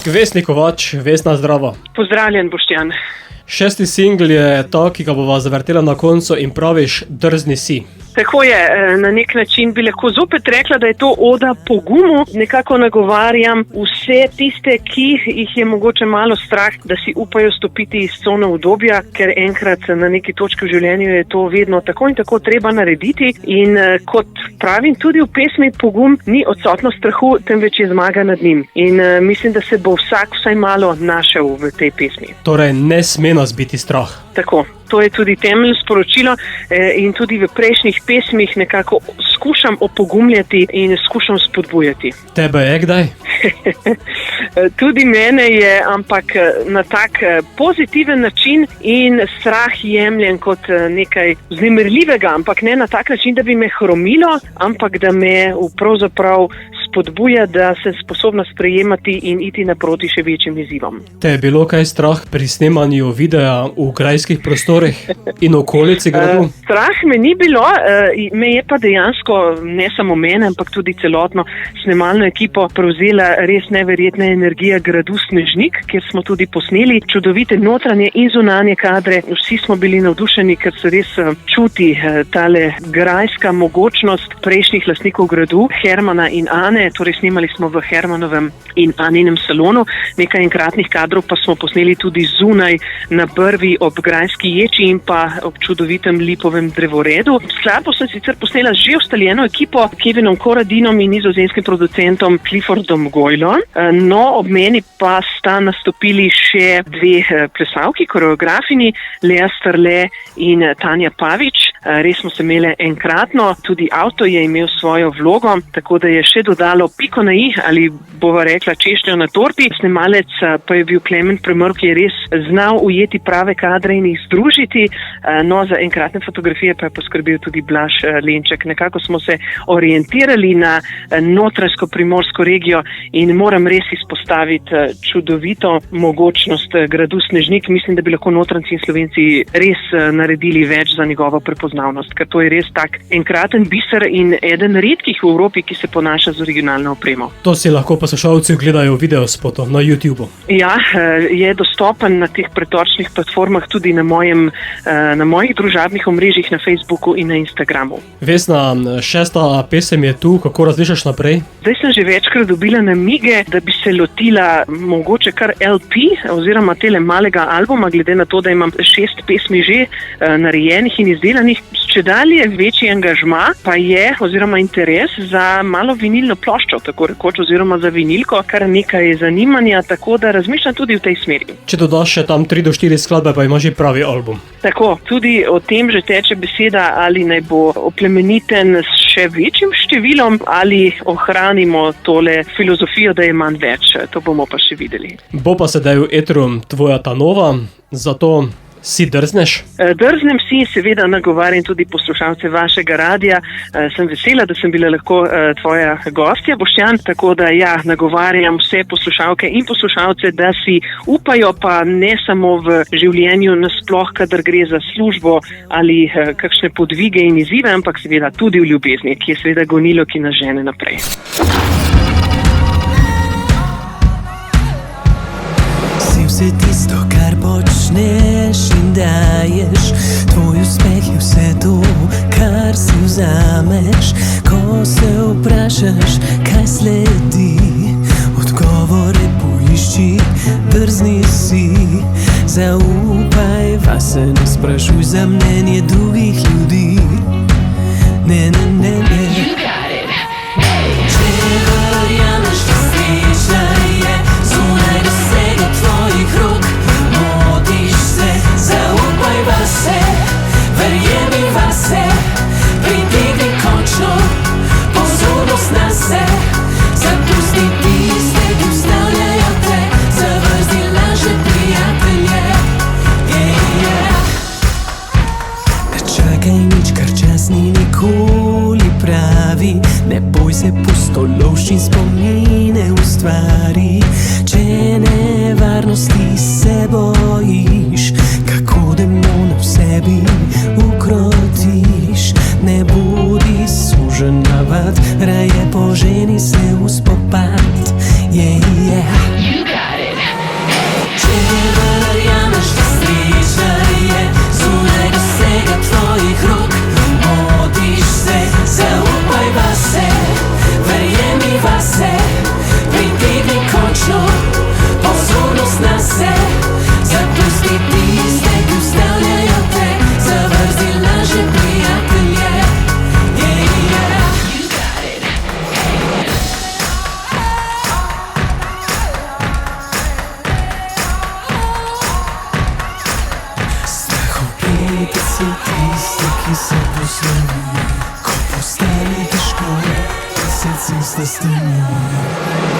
Vesni Kovač, Vesna, zdravo. Pozdravljen, Boštjan. 6. singl je ta, ki ga bova zavrtela na koncu in praviš Drzni si. Tako je, na nek način bi lahko zopet rekla, da je to oda pogumu. Nekako nagovarjam vse tiste, ki jih je mogoče malo strah, da si upajo stopiti iz cone udobja, ker enkrat na neki točki v življenju je to vedno tako in tako treba narediti. In kot pravim tudi v pesmi, pogum ni odsotnost strahu, temveč je zmaga nad njim. In mislim, da se bo vsak vsaj malo našel v tej pesmi. Torej, ne sme nas biti strah. Tako. To je tudi temeljno sporočilo in tudi v prejšnjih pesmih nekako skušam opogumljati in skušam spodbujati. Tebe je kdaj? Tudi mene je, ampak na tak pozitiven način in strah jemljen kot nekaj vznemirljivega, ampak ne na tak način, da bi me hromilo, ampak da me pravzaprav spodbuja, da sem sposobna sprejemati in iti naproti še večjim izzivom. Te je bilo kaj strah pri snemanju videa v grajskih prostorih in okolici gradu? Strah me ni bilo, me je pa dejansko, ne samo mene, ampak tudi celotno snemalno ekipo prevzela res neverjetna energija gradu Snežnik, kjer smo tudi posneli čudovite notranje in zunanje kadre. Vsi smo bili navdušeni, ker se res čuti tale grajska mogočnost prejšnjih lastnikov gradu, Hermana in Ane. Torej snemali smo v Hermanovem in Aninem salonu, nekaj enkratnih kadrov pa smo posneli tudi zunaj na brvi ob grajski ječi in pa ob čudovitem lipovem drevoredu. Skladbo sem sicer posnela že ustaljeno ekipo, Kevinom Koradinom in nizozemskim producentom Cliffordom Goylom. No, ob meni pa sta nastopili še dve plesalki, koreografini, Lea Starle in Tanja Pavič. Res smo se imeli enkratno, tudi avto je imel svojo vlogo, tako da je še dodalo piko na i, ali bova rekla češnjo na torti. Snemalec pa je bil Klemen Premrv, ki je res znal ujeti prave kadre in jih združiti. No, za enkratne fotografije pa je poskrbel tudi Blaž Lenček. Nekako smo se orientirali na notranjsko primorsko regijo in moram res izpostaviti čudovito mogočnost gradu Snežnik. Mislim, da bi lahko notranjci in Slovenci res naredili več za njegovo prepoznavnost, ker to je res tak enkraten biser in eden redkih v Evropi, ki se ponaša z originalno opremo. To si lahko poslušalci gledajo videospotu na YouTubeu. Ja, je dostopen na teh pretočnih platformah tudi na mojih družabnih omrežjih na Facebooku in na Instagramu. Vesna, 6. pesem je tu, kako razmišljaš naprej? Zdaj sem že večkrat dobila namige, da bi se lotila mogoče kar LP oziroma tele malega albuma, glede na to, da imam 6 pesmi že narejenih in izdelanih. Če dalje večji angažma pa je oziroma interes za malo vinilno ploščo, tako rekoč, oziroma za vinilko, kar nekaj zanimanja, tako da razmišljam tudi v tej smeri. Če dodaš še tam 3 do 4 skladbe, pa imaš že pravi album. Tako, tudi o tem že teče beseda, ali naj bo oplemeniten s še večjim številom, ali ohranimo tole filozofijo, da je manj več. To bomo pa še videli. Bo pa sedaj v etru tvoja ta nova, zato si drzneš? Drznem si, seveda nagovarjam tudi poslušalce vašega radia. Sem vesela, da sem bila lahko tvoja gostja, Boštjan, tako da ja, nagovarjam vse poslušalke in poslušalce, da si upajo, pa ne samo v življenju nasploh, kadar gre za službo ali kakšne podvige in izzive, ampak seveda tudi v ljubezni, ki je seveda gonilo, ki nas žene naprej. Vse tisto, kar počneš in daješ, tvoj uspeh je vse to, kar si vzameš. Ko se vprašaš, kaj sledi, odgovore poišči, drzni si. Zaupaj vase, ne sprašuj za mnenje drugih ljudi. Ne. You got it. Če verjameš, da sreča je zunaj dosega tvojih rok, motiš se, zaupaj vase, verjemi vase, pritegni končno pozornost na se, zapusti tiste, ki ustavljajo te, zavrzi laže prijatelje. Ne čakaj nič, kar čas ni nikoli pravi, ne boj se pustolovščin, spomine ustvari. Če nevarnosti se bojiš, kako demone v sebi ukrotiš, ne budi sužen navad, raje poženi se v spopad. You got it. sloni, ko postane težko, se cesta strinja.